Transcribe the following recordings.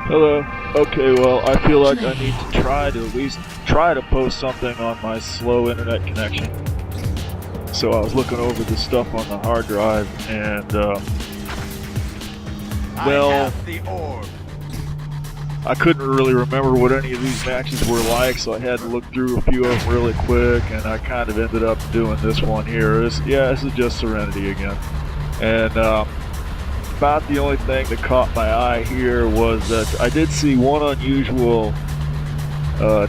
Hello. Okay, well, I feel like I need to try to at least try to post something on my slow internet connection. So I was looking over the stuff on the hard drive, and well, I couldn't really remember what any of these matches were like, so I had to look through a few of them really quick, and I kind of ended up doing this one here. This is just Serenity again, and about the only thing that caught my eye here was that I did see one unusual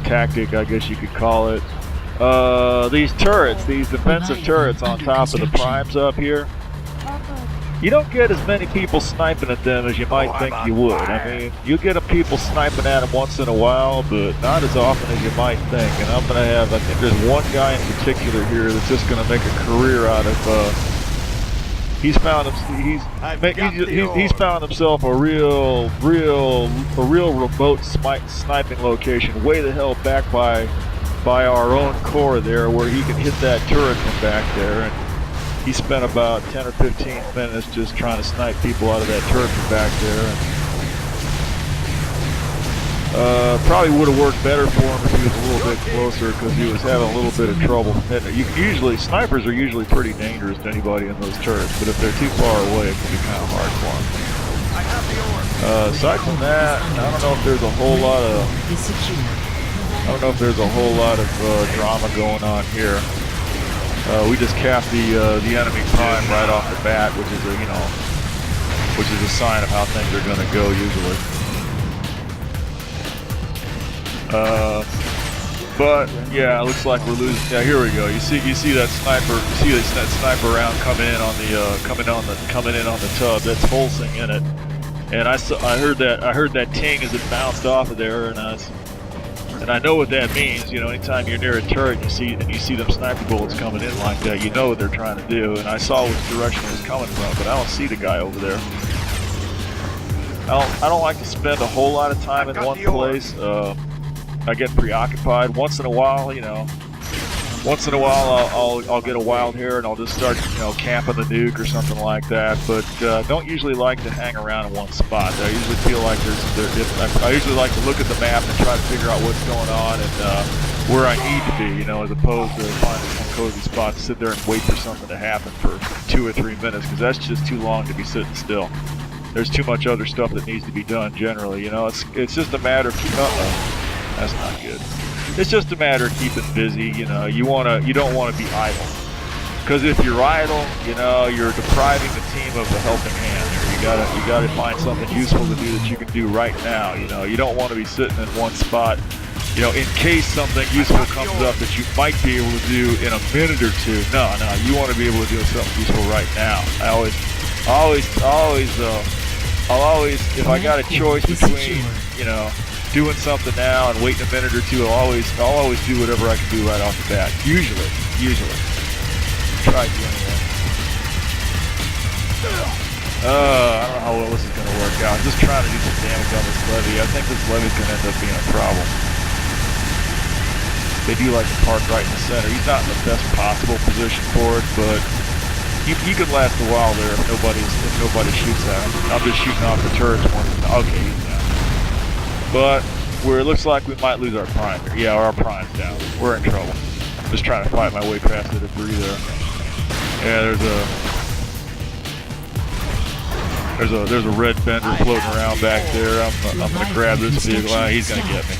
tactic, I guess you could call it. These turrets, these defensive turrets on top of the primes up here. You don't get as many people sniping at them as you might think you would. I mean, you get people sniping at them once in a while, but not as often as you might think. And I'm going to have, I think there's one guy in particular here that's just going to make a career out of, he's found himself a real remote sniping location, way the hell back by our own core there, where he can hit that turret from back there. And he spent about 10 or 15 minutes just trying to snipe people out of that turret from back there. And, probably would have worked better for him if he was a little bit closer, because he was having a little bit of trouble. Snipers are usually pretty dangerous to anybody in those turrets, but if they're too far away, it can be kind of hard for them. Aside from that, I don't know if there's a whole lot of drama going on here. We just capped the enemy prime right off the bat, which is a sign of how things are going to go usually. But yeah, it looks like we're losing. Yeah, here we go. You see that sniper. You see that sniper round coming in on the tub. That's Holsing in it. And I heard that ting as it bounced off of there, and I know what that means. You know, anytime you're near a turret and you see them sniper bullets coming in like that, you know what they're trying to do. And I saw which direction it was coming from, but I don't see the guy over there. I don't like to spend a whole lot of time in one place. I get preoccupied once in a while. I'll get a wild hair and I'll just start camping the nuke or something like that. But don't usually like to hang around in one spot. I usually feel like I usually like to look at the map and try to figure out what's going on and where I need to be, as opposed to finding some cozy spot to sit there and wait for something to happen for 2 or 3 minutes, because that's just too long to be sitting still. There's too much other stuff that needs to be done generally. It's just a matter of that's not good. It's just a matter of keeping busy. You don't want to be idle, because if you're idle, you're depriving the team of a helping hand. You gotta find something useful to do that you can do right now. You don't want to be sitting in one spot, in case something useful comes up that you might be able to do in a minute or two. No, you want to be able to do something useful right now. I'll always, if I got a choice between, doing something now and waiting a minute or two, I'll always do whatever I can do right off the bat. Usually. Try to anyway. I don't know how well this is going to work out. I'm just trying to do some damage on this levy. I think this levy's going to end up being a problem. They do like to park right in the center. He's not in the best possible position for it, but he could last a while there if nobody shoots at him. I'm just shooting off the turrets once. Okay, he's down. But it looks like we might lose our prime here. Yeah, our prime's down. We're in trouble. I'm just trying to fight my way past the debris there. Yeah, there's a red bender floating around back there. I'm gonna grab this vehicle. He's gonna get me.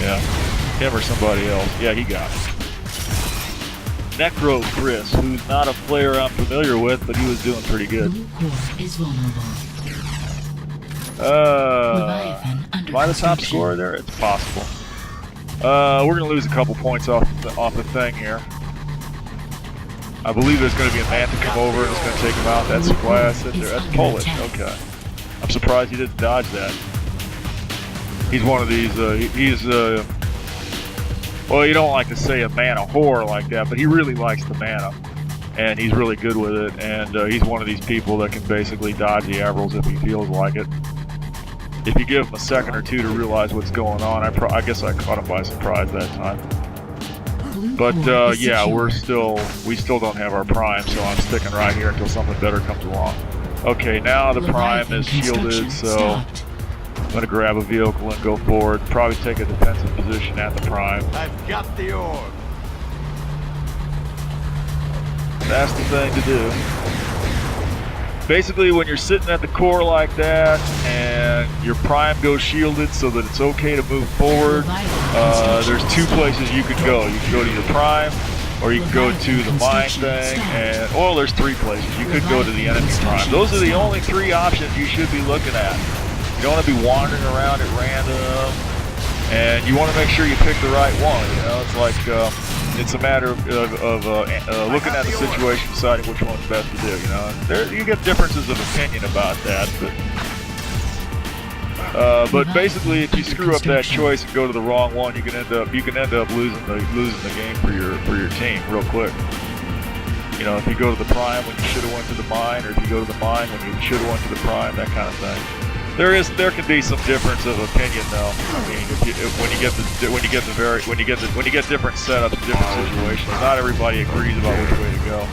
Yeah, him or somebody else. Yeah, he got me. Necro Chris, who's not a player I'm familiar with, but he was doing pretty good. Am I the top scorer there? It's possible. We're going to lose a couple points off the thing here. I believe there's going to be a man to come over and it's going to take him out. That's Glass in there. That's Polish. Okay. I'm surprised he didn't dodge that. He's one of these, well, you don't like to say a mana whore like that, but he really likes the mana. And he's really good with it. And he's one of these people that can basically dodge the abrals if he feels like it. If you give him a second or two to realize what's going on, I guess I caught him by surprise that time. But yeah, we still don't have our prime, so I'm sticking right here until something better comes along. Okay, now the prime is shielded, so I'm going to grab a vehicle and go forward. Probably take a defensive position at the prime. I've got the orb. That's the thing to do. Basically, when you're sitting at the core like that and your prime goes shielded so that it's okay to move forward, there's two places you could go. You can go to your prime, or you can go to the mine thing, and well, there's three places. You could go to the enemy prime. Those are the only three options you should be looking at. You don't want to be wandering around at random, and you want to make sure you pick the right one. You know, it's like it's a matter of looking at the situation, deciding which one's best to do. You know, you get differences of opinion about that, but basically, if you screw up that choice and go to the wrong one, you can end up losing the game for your team real quick. You know, if you go to the prime when you should have went to the mine, or if you go to the mine when you should have went to the prime, that kind of thing. There can be some difference of opinion, though. I mean, when you get different setups, different situations, not everybody agrees about which way to go.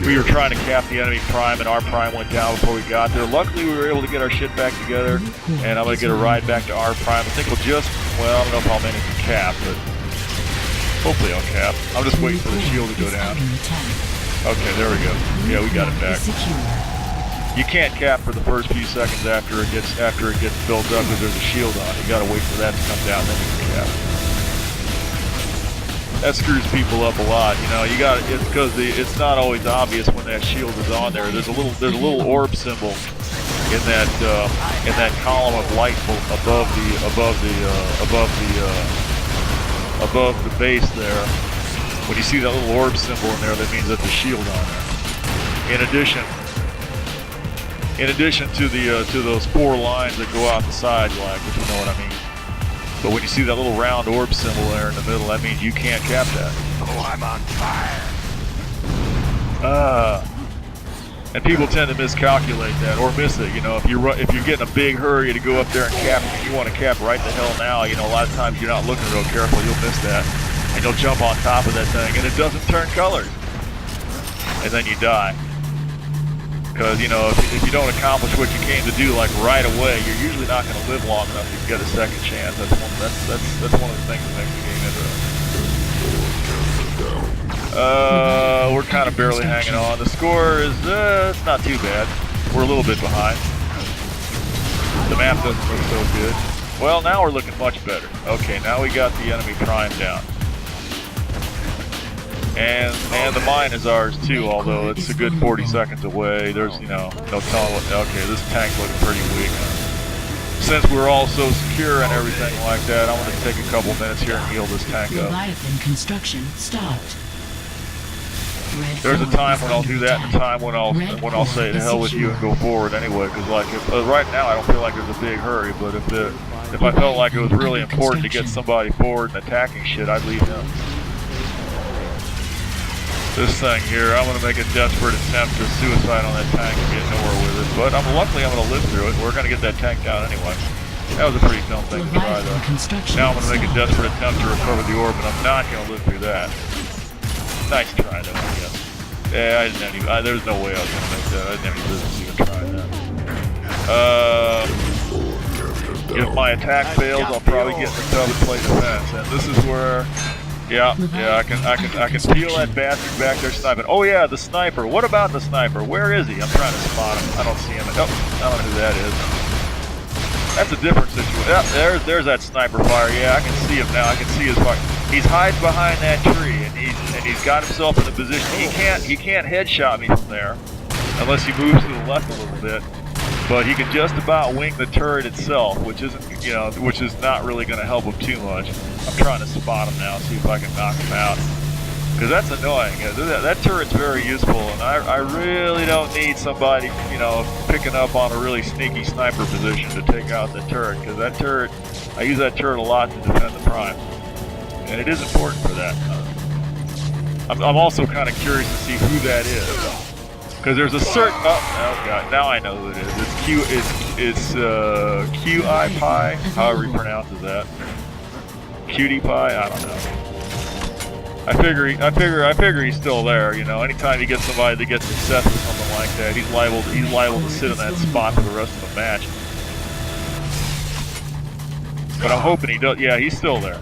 We were trying to cap the enemy prime, and our prime went down before we got there. Luckily, we were able to get our shit back together, and I'm gonna get a ride back to our prime. I think I don't know if I'll manage to cap, but hopefully I'll cap. I'm just waiting for the shield to go down. Okay, there we go. Yeah, we got it back. You can't cap for the first few seconds after it gets built up because there's a shield on. You gotta wait for that to come down, then you can cap. That screws people up a lot, you know. It's because it's not always obvious when that shield is on there. There's a little orb symbol in that column of light above the base there. When you see that little orb symbol in there, that means that the shield on there. In addition to those four lines that go out the side, like, if you know what I mean. But when you see that little round orb symbol there in the middle, that means you can't cap that. Oh, I'm on fire. And people tend to miscalculate that or miss it. You know, if you're getting a big hurry to go up there and cap, and you want to cap right the hell now. You know, a lot of times you're not looking real careful, you'll miss that, and you'll jump on top of that thing, and it doesn't turn colors, and then you die. Because, you know, if you don't accomplish what you came to do, like, right away, you're usually not going to live long enough to get a second chance. That's one of the things that makes the game interesting. We're kind of barely hanging on. The score is, it's not too bad. We're a little bit behind. The map doesn't look so good. Well, now we're looking much better. Okay, now we got the enemy prime down. And the mine is ours too, although it's a good 40 seconds away. There's, you know, no telling what. Okay, this tank's looking pretty weak. Since we're all so secure and everything like that, I'm going to take a couple minutes here and heal this tank up. Leviathan construction stopped. There's a time when I'll do that, and a time when I'll say to hell with you and go forward anyway. Because like right now, I don't feel like there's a big hurry. But if I felt like it was really important to get somebody forward and attacking shit, I'd leave him. This thing here, I'm going to make a desperate attempt to suicide on that tank and get nowhere with it. But luckily I'm going to live through it. We're going to get that tank down anyway. That was a pretty dumb thing to try though. Now I'm going to make a desperate attempt to recover the orb, but I'm not going to live through that. Nice try though, I guess. Yeah, there's no way I was going to make that. I didn't have any business even trying that. If my attack fails, I'll probably get into other play defense. And this is where... Yeah, I can feel that bastard back there sniping. Oh yeah, the sniper. What about the sniper? Where is he? I'm trying to spot him. I don't see him. Oh, I don't know who that is. That's a different situation. Yeah, there's that sniper fire. Yeah, I can see him now. I can see his fire. He's hiding behind that tree, and he's got himself in a position. He can't headshot me from there, unless he moves to the left a little bit. But he can just about wing the turret itself, which is not really going to help him too much. I'm trying to spot him now, see if I can knock him out, because that's annoying. That turret's very useful, and I really don't need somebody, you know, picking up on a really sneaky sniper position to take out the turret, because that turret, I use that turret a lot to defend the prime, and it is important for that. I'm also kind of curious to see who that is. Because there's a certain oh god, now I know who it is. It's QI Pie, however he pronounces that. Cutie Pie, I don't know. I figure he's still there. You know, anytime you get somebody that gets success or something like that, he's liable to sit in that spot for the rest of the match. But I'm hoping he does. Yeah, he's still there.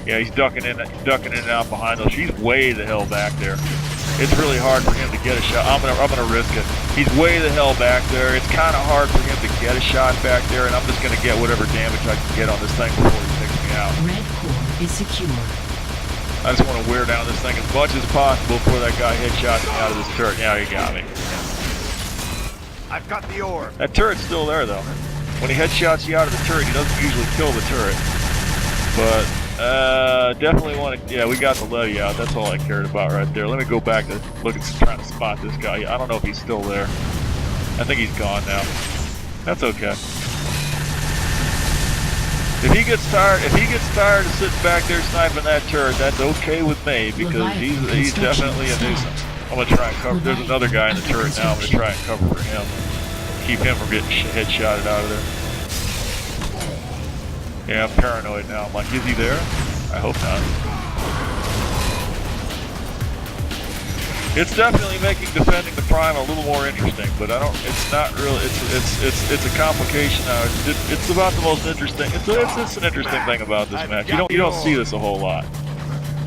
Yeah, he's ducking in and out behind those. He's way the hell back there. It's really hard for him to get a shot. I'm gonna risk it. He's way the hell back there. It's kind of hard for him to get a shot back there, and I'm just gonna get whatever damage I can get on this thing before he takes me out. Red core is secure. I just want to wear down this thing as much as possible before that guy headshots me out of this turret. Now he got me. I've got the orb. That turret's still there though. When he headshots you out of the turret, he doesn't usually kill the turret. But definitely want to. Yeah, we got the levy out. That's all I cared about right there. Let me go back to look at trying to spot this guy. I don't know if he's still there. I think he's gone now. That's okay. If he gets tired of sitting back there sniping that turret, that's okay with me because he's definitely a nuisance. I'm gonna try and cover. There's another guy in the turret now. I'm gonna try and cover for him. Keep him from getting headshotted out of there. Yeah, I'm paranoid now. I'm like, is he there? I hope not. It's definitely making defending the prime a little more interesting, but I don't. It's not really. It's a complication now. It's about the most interesting. It's an interesting thing about this match. You don't see this a whole lot.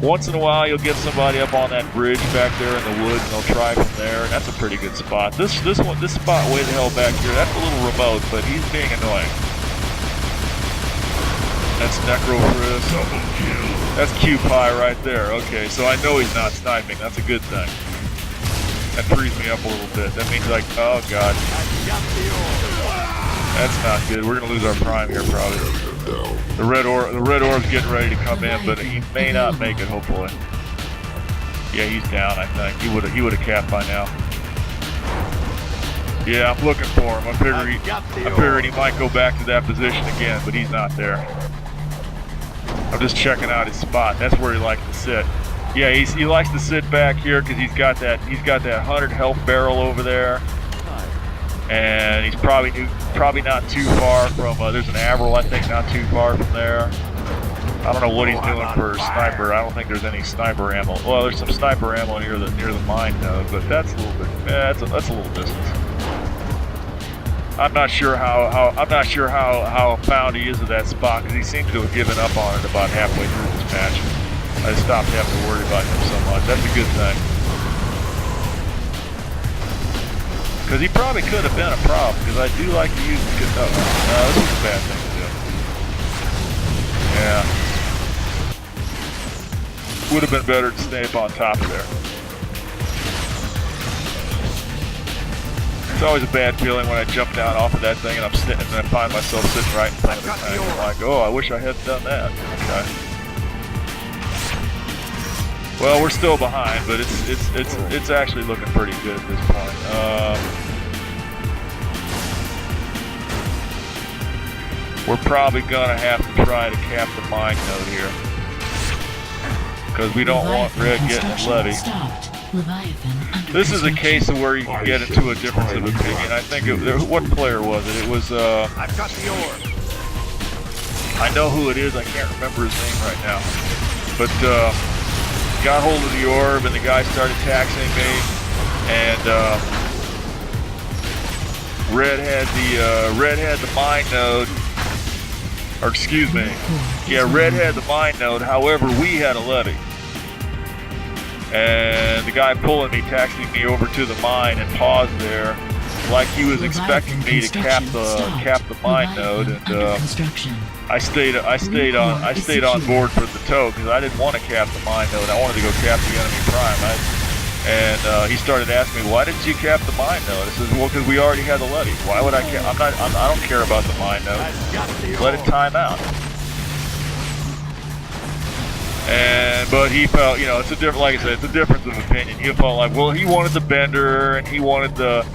Once in a while, you'll get somebody up on that bridge back there in the woods, and they'll try from there, and that's a pretty good spot. This spot way the hell back here, that's a little remote, but he's being annoying. That's Necro Frisk. That's Q-Pie right there. Okay, so I know he's not sniping. That's a good thing. That frees me up a little bit. That means like, oh god. That's not good. We're gonna lose our prime here probably. The red orb's getting ready to come in, but he may not make it. Hopefully. Yeah, he's down. I think he would have capped by now. Yeah, I'm looking for him. I figured he might go back to that position again, but he's not there. I'm just checking out his spot. That's where he likes to sit. Yeah, he likes to sit back here because he's got that 100 health barrel over there, and he's probably not too far from. There's an Avril, I think, not too far from there. I don't know what he's doing for a sniper. I don't think there's any sniper ammo. Well, there's some sniper ammo near the mine node, but that's a little bit. That's a little distance. I'm not sure how found he is at that spot because he seems to have given up on it about halfway through this match. I stopped having to worry about him so much. That's a good thing. Because he probably could have been a problem because I do like to use the no, this is a bad thing to do. Yeah. Would have been better to stay up on top of there. It's always a bad feeling when I jump down off of that thing and I'm sitting and I find myself sitting right in front of the tank. I'm like, oh, I wish I hadn't done that. Okay. Well, we're still behind, but it's actually looking pretty good at this point. We're probably gonna have to try to cap the mine node here because we don't want Red getting his levy. This is a case of where you can get into a difference of opinion. I think what player was it? It was I've got the orb. I know who it is. I can't remember his name right now, but got hold of the orb and the guy started taxing me, and Red had the mine node, or excuse me, yeah, Red had the mine node. However, we had a levy. And the guy pulling me, taxiing me over to the mine and paused there, like he was expecting me to cap the mine node. And I stayed on board for the tow because I didn't want to cap the mine node. I wanted to go cap the enemy prime. And he started asking me, why didn't you cap the mine node? I said, well, because we already had the levy. Why would I cap? I don't care about the mine node. Let it time out. But he felt, it's a different, like I said, it's a difference of opinion. He felt like, well, he wanted the bender, and he wanted the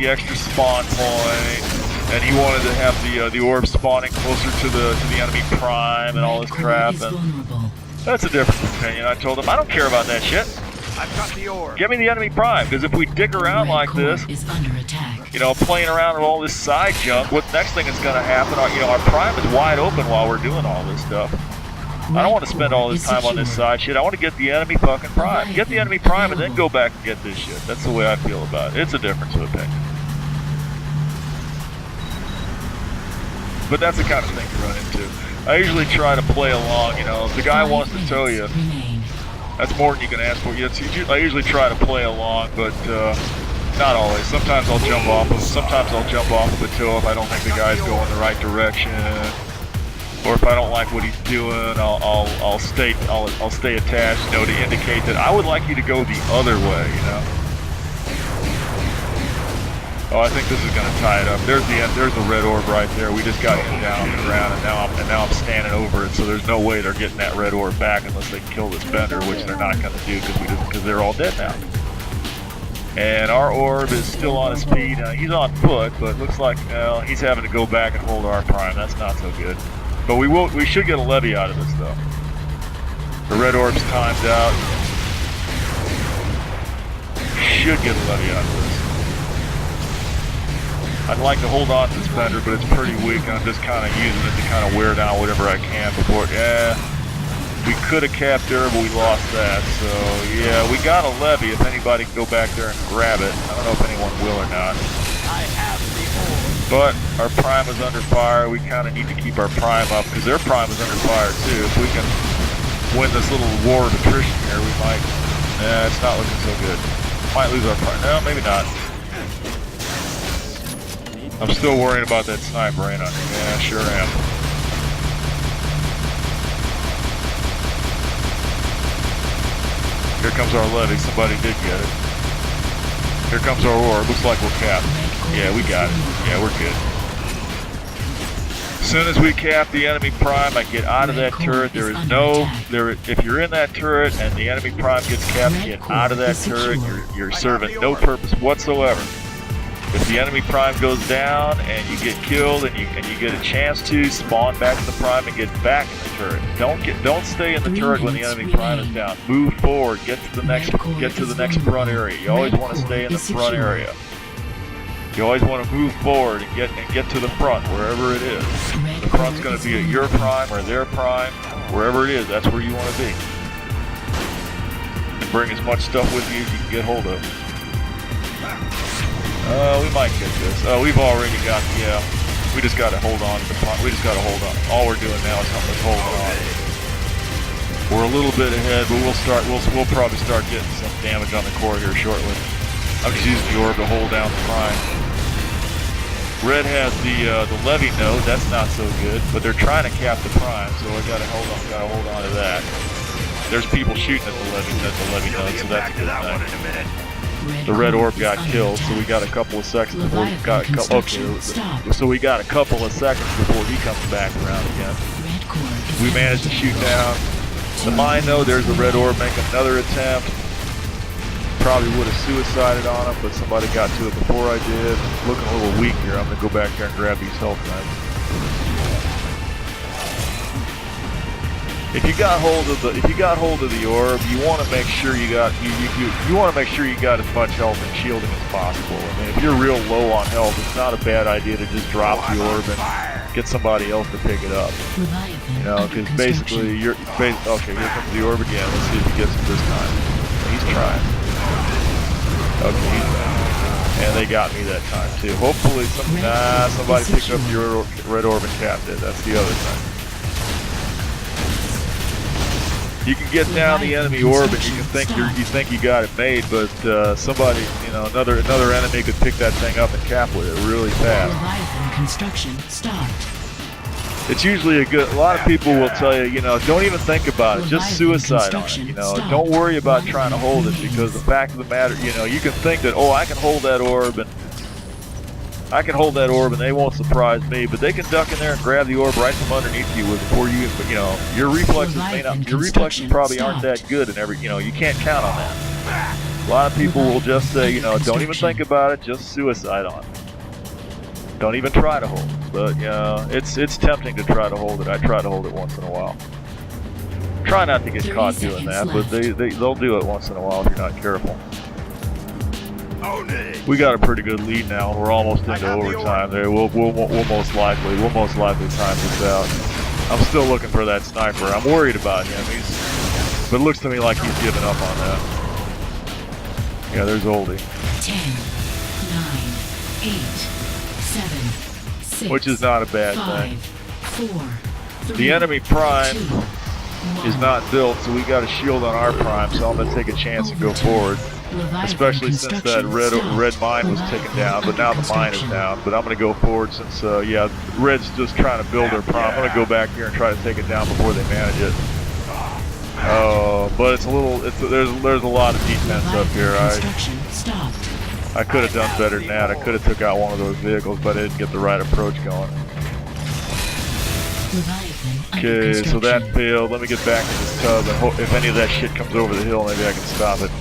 extra spawn point, and he wanted to have the orb spawning closer to the enemy prime and all this crap. And that's a difference of opinion. I told him, I don't care about that shit. I've got the orb. Give me the enemy prime, because if we dig around like this, playing around with all this side junk, what next thing is going to happen? Our prime is wide open while we're doing all this stuff. I don't want to spend all this time on this side shit. I want to get the enemy fucking prime. Get the enemy prime and then go back and get this shit. That's the way I feel about it. It's a difference of opinion. But that's the kind of thing you run into. I usually try to play along, you know, if the guy 5 wants to tow you, minutes remain. that's more than you can ask for. I usually try to play along, but not always. Sometimes I'll jump off of the tow if I don't think the guy's going the right direction, or if I don't like what he's doing, I'll stay attached, you know, to indicate that I would like you to go the other way, you know. Oh, I think this is going to tie it up. There's the red orb right there. We just got him down on the ground, and now I'm standing over it. So there's no way they're getting that red orb back unless they kill this bender, which they're not going to do because they're all dead now. And our orb is still on his feet. He's on foot, but it looks like he's having to go back and hold our prime. That's not so good. But we should get a levy out of this though. The red orb's timed out. Should get a levy out of this. I'd like to hold on to this bender, but it's pretty weak, and I'm just kind of using it to kind of wear down whatever I can before it. Yeah, we could have capped there, but we lost that. So yeah, we got a levy. If anybody can go back there and grab it, I don't know if anyone will or not. I have the orb. But our prime is under fire. We kind of need to keep our prime up because their prime is under fire too. If we can win this little war of attrition here, we might. Nah, it's not looking so good. Might lose our prime. No, maybe not. I'm still worrying about that sniper, ain't I? Yeah, sure am. Here comes our levy. Somebody did get it. Here comes our orb. Looks like we're capped. Yeah, we got it. Yeah, we're good. As soon as we cap the enemy prime, I get out of that turret. There is no... If you're in that turret and the enemy prime gets capped, get out of that turret. You're serving no purpose whatsoever. If the enemy prime goes down and you get killed and you get a chance to spawn back to the prime and get back in the turret. Don't stay in the turret when the enemy prime is down. Move forward, get to the next front area. You always want to stay in the front area. You always want to move forward and get to the front wherever it is. The front's going to be at your prime or their prime, wherever it is. That's where you want to be. And bring as much stuff with you as you can get hold of. We might get this. We've already got, yeah. We just got to hold on to the front. We just got to hold on. All we're doing now is holding on. We're a little bit ahead, but we'll probably start getting some damage on the core here shortly. I'm just using the orb to hold down the prime. Red has the levy node. That's not so good, but they're trying to cap the prime, so I gotta hold on to that. There's people shooting at the levy node, so that's a good thing. The red orb got killed, so we got a couple of seconds before he got so we got a couple of seconds before he comes back around again. We managed to shoot down the mine though. There's the red orb making another attempt. Probably would have suicided on him, but somebody got to it before I did. Looking a little weak here. I'm gonna go back there and grab these health knives. If you got hold of the orb, you want to make sure you got as much health and shielding as possible. I mean, if you're real low on health, it's not a bad idea to just drop the orb and get somebody else to pick it up. You know, because basically okay, here comes the orb again. Let's see if he gets it this time. He's trying. Okay, he's back. And they got me that time too. Hopefully, somebody picked up your red orb and capped it. That's the other thing. You can get down the enemy orb and you think you got it made, but somebody, you know, another enemy could pick that thing up and cap with it really fast. Construction stopped. It's usually a lot of people will tell you, you know, don't even think about it, just suicide on it, you know, don't worry about trying to hold it, because the fact of the matter, you know, you can think that, oh, I can hold that orb and they won't surprise me, but they can duck in there and grab the orb right from underneath you before you know, your reflexes probably aren't that good and you know, you can't count on that. A lot of people will just say, you know, don't even think about it, just suicide on it. Don't even try to hold it. But you know, it's tempting to try to hold it. I try to hold it once in a while. Try not to get caught doing that, but they'll do it once in a while if you're not careful. We got a pretty good lead now. We're almost into overtime there. We'll most likely time this out. I'm still looking for that sniper. I'm worried about him. But it looks to me like he's giving up on that. Yeah, there's Oldie. 10, 9, 8, 7, 6, which is not a bad 5, thing. 4, The enemy prime 2, is 1. not built, so we got a shield on our prime, so I'm going to take a chance and go forward. Leviathan Especially since that construction red stopped. mine was taken down, but now the mine is down. But I'm going to go forward since, yeah, red's just trying to build their prime. I'm going to go back here and try to take it down before they manage it. Oh, but it's a little, there's a lot of defense up here. Construction stopped. I could have done better than that. I could have took out one of those vehicles, but I didn't get the right approach going. Leviathan under Okay, so that construction. failed. Let me get back to this tub and hope if any of that shit comes over the hill, maybe I can stop it.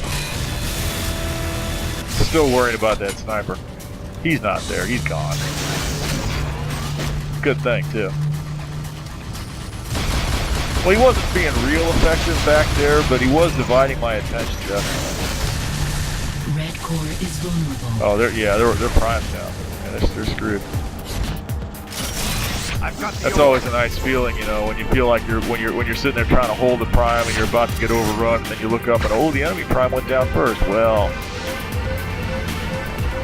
Still worried about that sniper. He's not there. He's gone. Good thing, too. Well, he wasn't being real effective back there, but he was dividing my attention, definitely. Red core is vulnerable. Oh, they're primed now. Yeah, they're screwed. That's always a nice feeling, you know, when you feel like when you're sitting there trying to hold the prime and you're about to get overrun, and then you look up and oh, the enemy prime went down first. Well,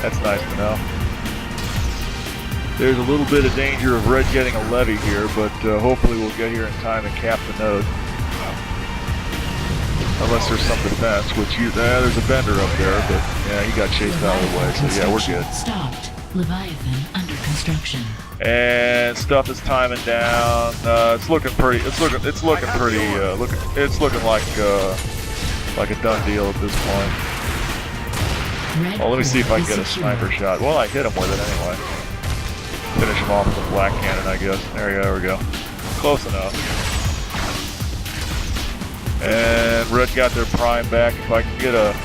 that's nice to know. There's a little bit of danger of red getting a levy here, but hopefully we'll get here in time and cap the node. Unless there's some defense, which there's a bender up there, but yeah, he got chased out of the way, so yeah, we're good. Stopped. Leviathan under construction. And stuff is timing down. It's looking pretty. It's looking pretty. It's looking like a done deal at this point. Red Well, let me see if I can core get a is sniper secure. shot. Well, I hit him with it anyway. Finish him off with a black cannon, I guess. There we go. Close enough. And red got their prime back. If I can get it.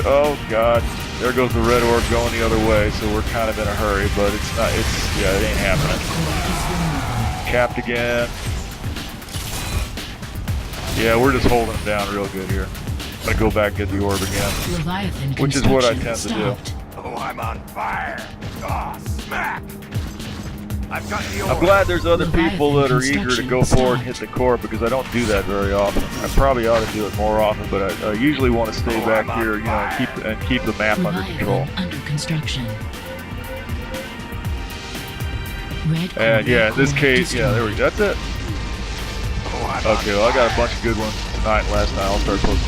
Oh God. There goes the red orb going the other way, so we're kind of in a hurry, but it's not, yeah, it ain't happening. Capped again. Yeah, we're just holding them down real good here. I'm gonna go back and get the orb again, Leviathan which is what I tend construction to do. stopped. Oh, I'm on fire. Oh, smack. I've got the I'm orb. glad there's other Leviathan people that are eager to go construction forward and hit the core, because I don't do that very often. I probably ought to do it more often, but I usually want to stay back here, you know, and keep the map under control. Leviathan under construction. Red core And yeah, in this core case, yeah, there we go. That's it. Oh, I'm on Okay, well, I got a bunch of good ones tonight and last night. I'll start posting them.